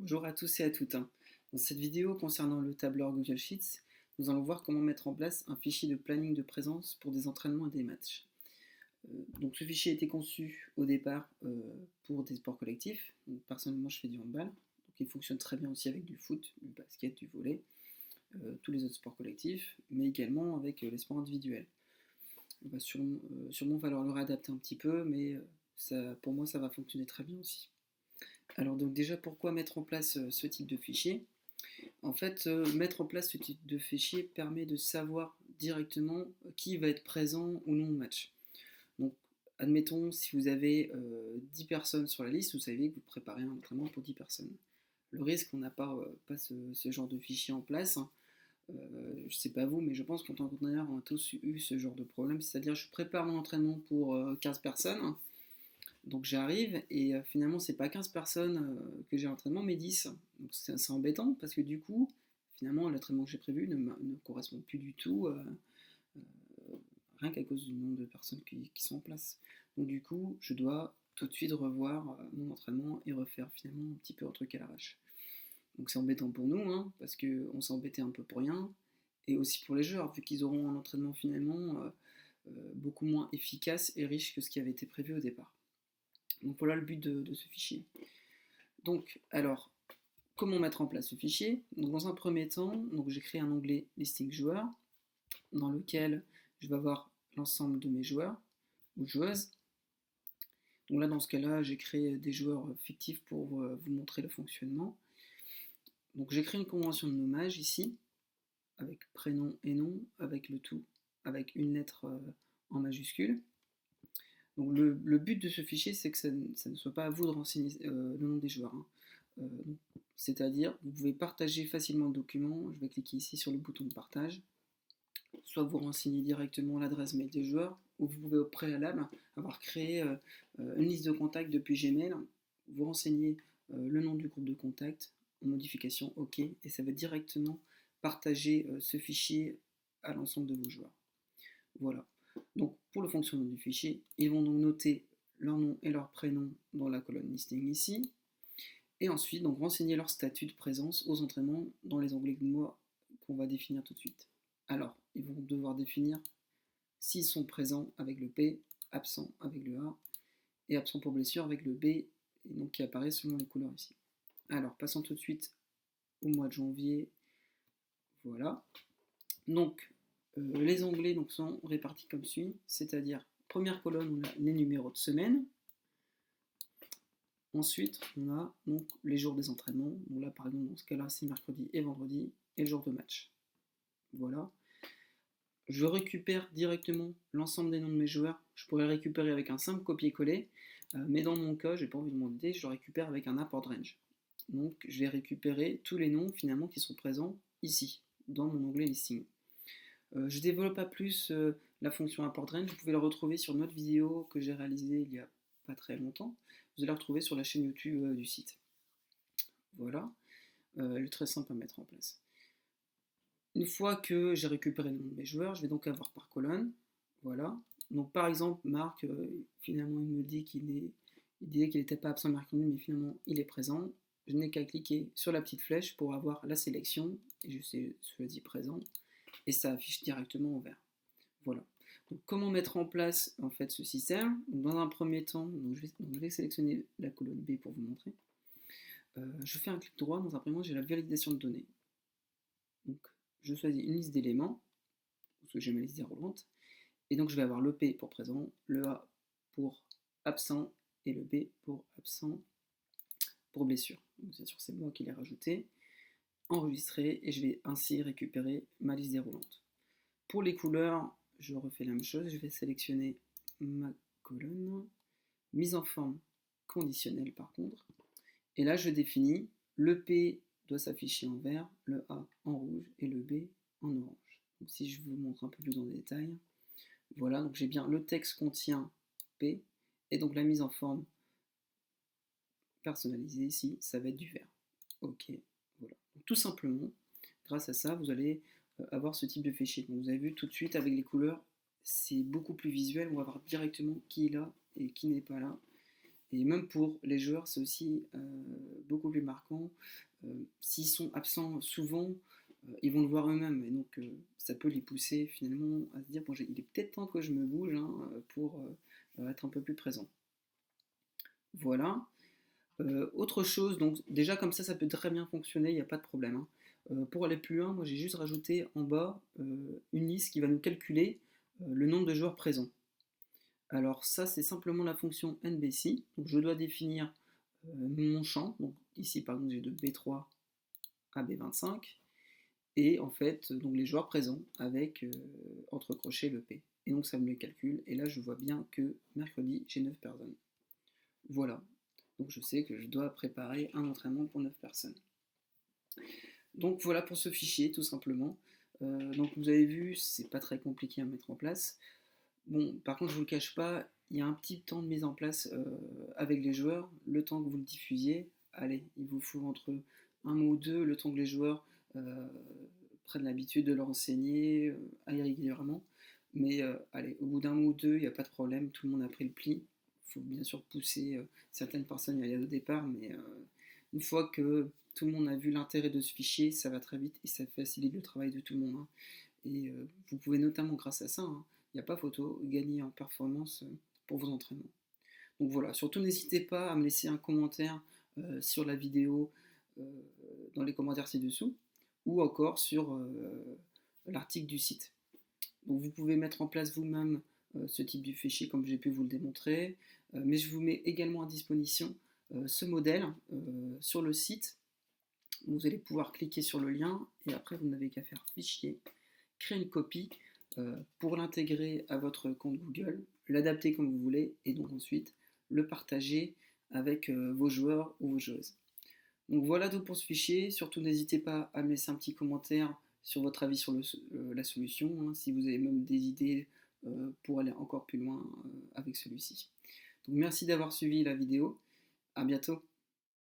Bonjour à tous et à toutes. Dans cette vidéo concernant le tableur Google Sheets, nous allons voir comment mettre en place un fichier de planning de présence pour des entraînements et des matchs. Donc ce fichier a été conçu au départ pour des sports collectifs. Donc, personnellement, je fais du handball, donc il fonctionne très bien aussi avec du foot, du basket, du volley, tous les autres sports collectifs, mais également avec les sports individuels. Il va sûrement falloir le réadapter un petit peu, mais pour moi, ça va fonctionner très bien aussi. Alors donc déjà, pourquoi mettre en place ce type de fichier? En fait, mettre en place ce type de fichier permet de savoir directement qui va être présent ou non au match. Donc, admettons, si vous avez 10 personnes sur la liste, vous savez que vous préparez un entraînement pour 10 personnes. Le risque, on n'a pas ce genre de fichier en place. Je ne sais pas vous, mais je pense qu'en tant qu'entraîneur, on a tous eu ce genre de problème. C'est-à-dire, je prépare mon entraînement pour 15 personnes. Donc j'arrive et finalement c'est pas 15 personnes que j'ai à l'entraînement mais 10. Donc c'est embêtant parce que du coup finalement l'entraînement que j'ai prévu ne correspond plus du tout rien qu'à cause du nombre de personnes qui sont en place. Donc du coup je dois tout de suite revoir mon entraînement et refaire finalement un petit peu un truc à l'arrache. Donc c'est embêtant pour nous parce qu'on s'est embêté un peu pour rien et aussi pour les joueurs vu qu'ils auront un entraînement finalement beaucoup moins efficace et riche que ce qui avait été prévu au départ. Donc voilà le but de ce fichier. Donc, alors, comment mettre en place ce fichier? Donc, dans un premier temps, j'ai créé un onglet listing joueurs dans lequel je vais avoir l'ensemble de mes joueurs ou joueuses. Donc là, dans ce cas-là, j'ai créé des joueurs fictifs pour vous montrer le fonctionnement. Donc j'ai créé une convention de nommage ici, avec prénom et nom, avec le tout, avec une lettre en majuscule. Donc le but de ce fichier, c'est que ça ne soit pas à vous de renseigner le nom des joueurs. C'est-à-dire, vous pouvez partager facilement le document. Je vais cliquer ici sur le bouton de partage. Soit vous renseignez directement l'adresse mail des joueurs, ou vous pouvez au préalable avoir créé une liste de contacts depuis Gmail. Vous renseignez le nom du groupe de contacts en modification OK, et ça va directement partager ce fichier à l'ensemble de vos joueurs. Voilà. Donc pour le fonctionnement du fichier, ils vont donc noter leur nom et leur prénom dans la colonne listing ici, et ensuite donc renseigner leur statut de présence aux entraînements dans les onglets de mots qu'on va définir tout de suite. Alors, ils vont devoir définir s'ils sont présents avec le P, absents avec le A, et absents pour blessure avec le B, et donc qui apparaît selon les couleurs ici. Alors, passons tout de suite au mois de janvier. Voilà. Donc, les onglets sont répartis comme suit, c'est-à-dire, première colonne, on a les numéros de semaine. Ensuite, on a donc les jours des entraînements. Donc là, par exemple, dans ce cas-là, c'est mercredi et vendredi, et le jour de match. Voilà. Je récupère directement l'ensemble des noms de mes joueurs. Je pourrais le récupérer avec un simple copier-coller, mais dans mon cas, j'ai pas envie de m'embêter, je le récupère avec un append range. Donc, je vais récupérer tous les noms finalement qui sont présents ici, dans mon onglet listing. Je ne développe pas plus la fonction append range. Vous pouvez la retrouver sur une autre vidéo que j'ai réalisée il y a pas très longtemps. Vous allez la retrouver sur la chaîne YouTube du site. Voilà, elle est très simple à mettre en place. Une fois que j'ai récupéré le nom de mes joueurs, je vais donc avoir par colonne. Voilà. Donc par exemple, Marc, finalement, il me dit il disait qu'il n'était pas absent mercredi, mais finalement, il est présent. Je n'ai qu'à cliquer sur la petite flèche pour avoir la sélection, et je choisis présent, et ça affiche directement en vert. Voilà. Donc, comment mettre en place en fait ce système? Donc, dans un premier temps, je vais sélectionner la colonne B pour vous montrer. Je fais un clic droit, dans un premier temps, j'ai la validation de données. Donc, je choisis une liste d'éléments, parce que j'ai ma liste déroulante, et donc je vais avoir le P pour présent, le A pour absent, et le B pour absent pour blessure. Donc, bien sûr, c'est moi qui l'ai rajouté, enregistré, et je vais ainsi récupérer ma liste déroulante. Pour les couleurs, je refais la même chose, je vais sélectionner ma colonne, mise en forme conditionnelle par contre, et là je définis le P doit s'afficher en vert, le A en rouge et le B en orange. Donc, si je vous montre un peu plus en détail, voilà, donc j'ai bien le texte contient P, et donc la mise en forme personnalisée ici, ça va être du vert. Ok, voilà. Donc, tout simplement, grâce à ça, vous allez avoir ce type de fichier. Donc, vous avez vu tout de suite avec les couleurs, c'est beaucoup plus visuel, on va voir directement qui est là et qui n'est pas là. Et même pour les joueurs, c'est aussi beaucoup plus marquant. S'ils sont absents souvent, ils vont le voir eux-mêmes. Et donc, ça peut les pousser finalement à se dire, bon, il est peut-être temps que je me bouge hein, pour être un peu plus présent. Voilà. Autre chose, donc déjà comme ça peut très bien fonctionner, il n'y a pas de problème, hein. Pour aller plus loin, moi j'ai juste rajouté en bas une liste qui va nous calculer le nombre de joueurs présents. Alors ça c'est simplement la fonction NBC, donc je dois définir mon champ, donc ici par exemple j'ai de B3 à B25, et en fait donc les joueurs présents avec entre crochets le P. Et donc ça me les calcule, et là je vois bien que mercredi j'ai 9 personnes. Voilà, donc je sais que je dois préparer un entraînement pour 9 personnes. Donc voilà pour ce fichier tout simplement. Donc vous avez vu, c'est pas très compliqué à mettre en place. Bon, par contre je vous le cache pas, il y a un petit temps de mise en place avec les joueurs, le temps que vous le diffusiez. Allez, il vous faut entre un mois ou deux, le temps que les joueurs prennent l'habitude de leur enseigner, aillent régulièrement. Mais allez, au bout d'un mois ou deux, il n'y a pas de problème, tout le monde a pris le pli. Il faut bien sûr pousser certaines personnes à y aller au départ, mais une fois que tout le monde a vu l'intérêt de ce fichier, ça va très vite et ça facilite le travail de tout le monde, hein. Et vous pouvez notamment, grâce à ça, hein, il n'y a pas photo, gagner en performance pour vos entraînements. Donc voilà, surtout n'hésitez pas à me laisser un commentaire sur la vidéo euh, dans les commentaires ci-dessous ou encore sur l'article du site. Donc vous pouvez mettre en place vous-même ce type de fichier comme j'ai pu vous le démontrer, mais je vous mets également à disposition ce modèle sur le site. Vous allez pouvoir cliquer sur le lien et après vous n'avez qu'à faire fichier, créer une copie pour l'intégrer à votre compte Google, l'adapter comme vous voulez et donc ensuite le partager avec vos joueurs ou vos joueuses. Donc voilà tout pour ce fichier. Surtout n'hésitez pas à me laisser un petit commentaire sur votre avis sur la solution, hein, si vous avez même des idées pour aller encore plus loin avec celui-ci. Donc merci d'avoir suivi la vidéo. À bientôt.